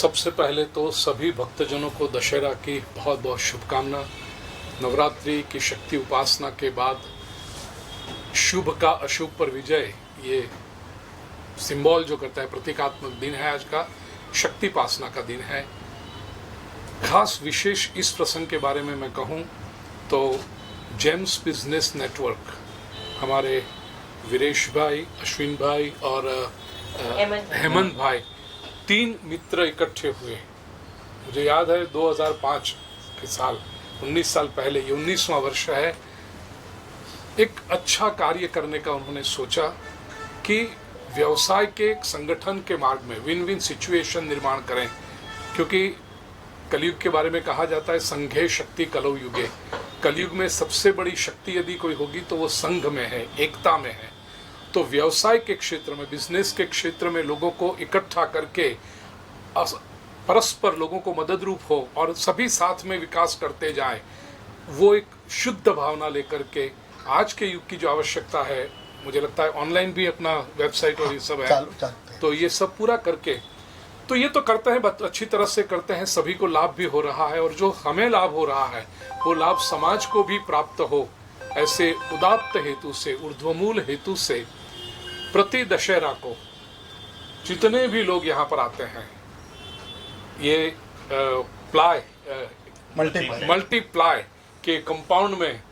सबसे पहले तो सभी भक्तजनों को दशहरा की बहुत बहुत शुभकामना। नवरात्रि की शक्ति उपासना के बाद शुभ का अशुभ पर विजय, ये सिंबल जो करता है, प्रतीकात्मक दिन है आज का, शक्ति उपासना का दिन है। खास विशेष इस प्रसंग के बारे में मैं कहूँ तो जेम्स बिजनेस नेटवर्क, हमारे वीरेश भाई, अश्विन भाई और हेमंत भाई, 3 मित्र इकट्ठे हुए। मुझे याद है 2005 के साल, 19 साल पहले, ये 19वां वर्ष है। एक अच्छा कार्य करने का उन्होंने सोचा कि व्यवसाय के संगठन के मार्ग में विन विन सिचुएशन निर्माण करें, क्योंकि कलयुग के बारे में कहा जाता है संघे शक्ति कलौ युगे। कलयुग में सबसे बड़ी शक्ति यदि कोई होगी तो वो संघ में है, एकता में है। तो व्यवसाय के क्षेत्र में, बिजनेस के क्षेत्र में लोगों को इकट्ठा करके परस्पर लोगों को मदद रूप हो और सभी साथ में विकास करते जाएं, वो एक शुद्ध भावना लेकर के आज के युग की जो आवश्यकता है, मुझे लगता है ऑनलाइन भी अपना वेबसाइट और ये सब है, तो ये सब पूरा करके, तो ये तो करते हैं, अच्छी तरह से करते हैं, सभी को लाभ भी हो रहा है और जो हमें लाभ हो रहा है वो लाभ समाज को भी प्राप्त हो, ऐसे उदात्त हेतु से, ऊर्ध्वमूल हेतु से प्रति दशहरा को जितने भी लोग यहाँ पर आते हैं, ये मल्टीप्लाई के कंपाउंड में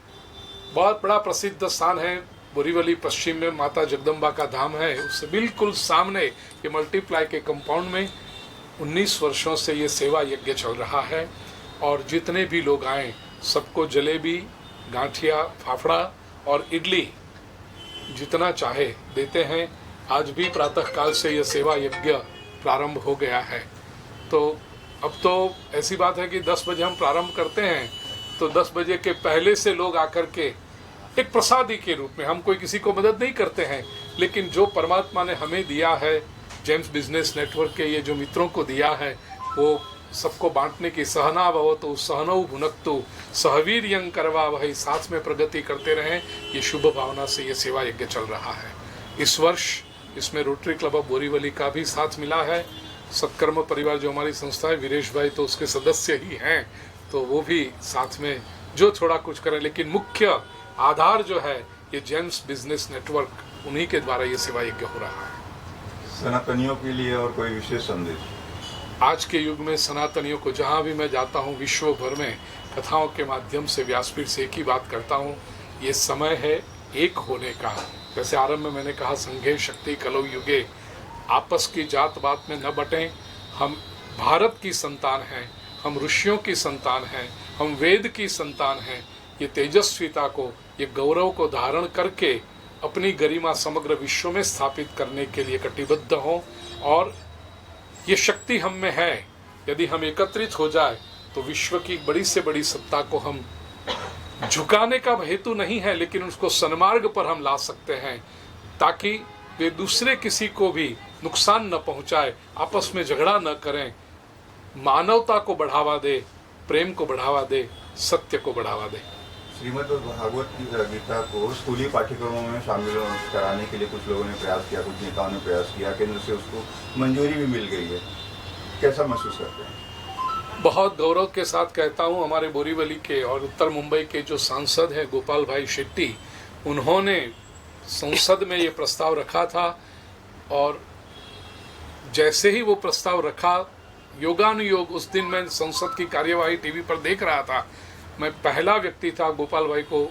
बहुत बड़ा प्रसिद्ध स्थान है, बोरीवली पश्चिम में माता जगदम्बा का धाम है, उससे बिल्कुल सामने ये मल्टीप्लाई के कंपाउंड में 19 वर्षों से ये सेवा यज्ञ चल रहा है। और जितने भी लोग आए सबको जलेबी, गांठिया, फाफड़ा और इडली जितना चाहे देते हैं। आज भी प्रातःकाल से यह सेवा यज्ञ प्रारंभ हो गया है। तो अब तो ऐसी बात है कि 10 बजे हम प्रारंभ करते हैं, तो 10 बजे के पहले से लोग आकर के एक प्रसादी के रूप में, हम कोई किसी को मदद नहीं करते हैं, लेकिन जो परमात्मा ने हमें दिया है, जेम्स बिजनेस नेटवर्क के ये जो मित्रों को दिया है, वो सबको बांटने की, सहना भवतु सहनौ भुनक्तु सहवीर्यं करवावहै, साथ में प्रगति करते रहें, ये शुभ भावना से ये सेवा यज्ञ चल रहा है। इस वर्ष इसमें रोटरी क्लब ऑफ बोरीवली का भी साथ मिला है। सत्कर्म परिवार जो हमारी संस्था है, वीरेश भाई तो उसके सदस्य ही हैं, तो वो भी साथ में जो थोड़ा कुछ करें, लेकिन मुख्य आधार जो है ये जेम्स बिजनेस नेटवर्क, उन्हीं के द्वारा ये सेवा यज्ञ हो रहा है। सनातनियों के लिए और कोई विशेष संदेश? आज के युग में सनातनियों को, जहाँ भी मैं जाता हूँ विश्व भर में, कथाओं के माध्यम से, व्यासपीठ से एक ही बात करता हूँ, ये समय है एक होने का। जैसे आरंभ में मैंने कहा संघे शक्ति कलौ युगे, आपस की जात बात में न बटें। हम भारत की संतान हैं, हम ऋषियों की संतान हैं, हम वेद की संतान हैं। ये तेजस्विता को, ये गौरव को धारण करके अपनी गरिमा समग्र विश्व में स्थापित करने के लिए कटिबद्ध हों। और ये शक्ति हम में है, यदि हम एकत्रित हो जाए तो विश्व की बड़ी से बड़ी सत्ता को हम झुकाने का हेतु नहीं है, लेकिन उसको सन्मार्ग पर हम ला सकते हैं, ताकि वे दूसरे किसी को भी नुकसान न पहुंचाए, आपस में झगड़ा न करें, मानवता को बढ़ावा दे, प्रेम को बढ़ावा दे, सत्य को बढ़ावा दे। श्रीमद् भागवत गीता को स्कूली पाठ्यक्रमों में शामिल कराने के लिए कुछ लोगों ने प्रयास किया, कुछ नेताओं ने प्रयास किया, केंद्र से उसको मंजूरी भी मिल गई है। कैसा महसूस करते हैं? बहुत गौरव के साथ कहता हूँ, हमारे बोरीवली के और उत्तर मुंबई के जो सांसद हैं गोपाल भाई शेट्टी, उन्होंने संसद में ये प्रस्ताव रखा था, और जैसे ही वो प्रस्ताव रखा, योगानुयोग उस दिन मैं संसद की कार्यवाही टीवी पर देख रहा था, मैं पहला व्यक्ति था, गोपाल भाई को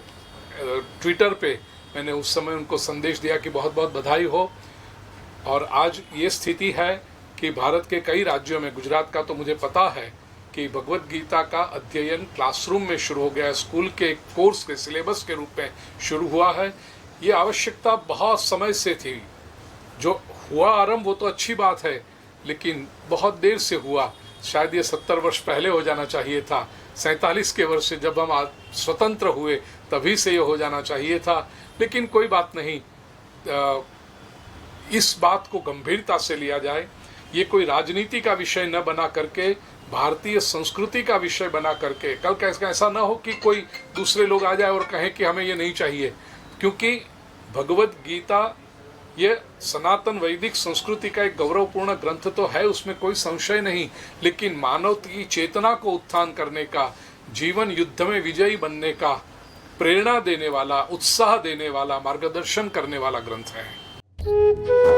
ट्विटर पे मैंने उस समय उनको संदेश दिया कि बहुत बहुत बधाई हो। और आज ये स्थिति है कि भारत के कई राज्यों में, गुजरात का तो मुझे पता है कि भगवत गीता का अध्ययन क्लासरूम में शुरू हो गया है, स्कूल के कोर्स के सिलेबस के रूप में शुरू हुआ है। ये आवश्यकता बहुत समय से थी, जो हुआ आरंभ वो तो अच्छी बात है, लेकिन बहुत देर से हुआ। शायद ये 70 वर्ष पहले हो जाना चाहिए था, 47 के वर्ष से जब हम स्वतंत्र हुए तभी से ये हो जाना चाहिए था, लेकिन कोई बात नहीं। इस बात को गंभीरता से लिया जाए, ये कोई राजनीति का विषय न बना करके, भारतीय संस्कृति का विषय बना करके, कल का ऐसा ना हो कि कोई दूसरे लोग आ जाए और कहें कि हमें ये नहीं चाहिए, क्योंकि भगवत गीता ये सनातन वैदिक संस्कृति का एक गौरवपूर्ण ग्रंथ तो है, उसमें कोई संशय नहीं, लेकिन मानव की चेतना को उत्थान करने का, जीवन युद्ध में विजयी बनने का प्रेरणा देने वाला, उत्साह देने वाला, मार्गदर्शन करने वाला ग्रंथ है।